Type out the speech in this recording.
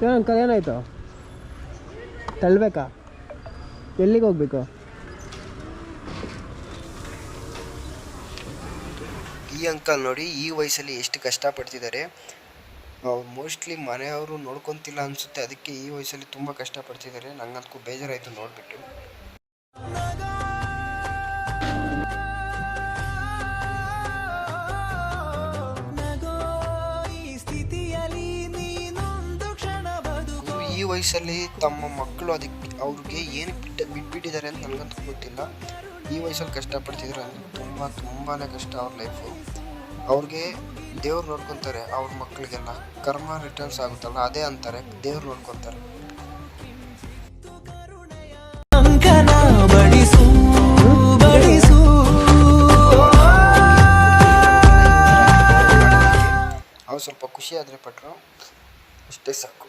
ಏನು ಅಂಕಲ್ ಏನಾಯಿತು? ತಳ್ಳಬೇಕಾ? ಎಲ್ಲಿಗೆ ಹೋಗ್ಬೇಕು? ಈ ಅಂಕಲ್ ನೋಡಿ ಈ ವಯಸ್ಸಲ್ಲಿ ಎಷ್ಟು ಕಷ್ಟಪಡ್ತಿದ್ದಾರೆ. ಮೋಸ್ಟ್ಲಿ ಮನೆಯವರು ನೋಡ್ಕೊತಿಲ್ಲ ಅನಿಸುತ್ತೆ, ಅದಕ್ಕೆ ಈ ವಯಸ್ಸಲ್ಲಿ ತುಂಬ ಕಷ್ಟಪಡ್ತಿದ್ದಾರೆ. ನಂಗಂತೂ ಬೇಜಾರಾಯಿತು ನೋಡಿಬಿಟ್ಟು. ಈ ವಯಸ್ಸಲ್ಲಿ ತಮ್ಮ ಮಕ್ಕಳು ಅವ್ರಿಗೆ ಏನು ಬಿಟ್ಬಿಟ್ಟಿದ್ದಾರೆ ಅಂತ ನನಗಂತೂ ಗೊತ್ತಿಲ್ಲ. ಈ ವಯಸ್ಸಲ್ಲಿ ಕಷ್ಟಪಡ್ತಿದ್ರು ಅಂದರೆ ತುಂಬಾ ಕಷ್ಟ ಅವ್ರ ಲೈಫು. ಅವ್ರಿಗೆ ದೇವ್ರು ನೋಡ್ಕೊತಾರೆ, ಅವ್ರ ಮಕ್ಕಳಿಗೆಲ್ಲ ಕರ್ಮ ರಿಟರ್ನ್ಸ್ ಆಗುತ್ತಲ್ಲ ಅದೇ ಅಂತಾರೆ, ದೇವ್ರು ನೋಡ್ಕೊತಾರೆ. ಅವ್ರು ಸ್ವಲ್ಪ ಖುಷಿ ಆದರೆ ಪಟ್ರು, ಅಷ್ಟೇ ಸಾಕು.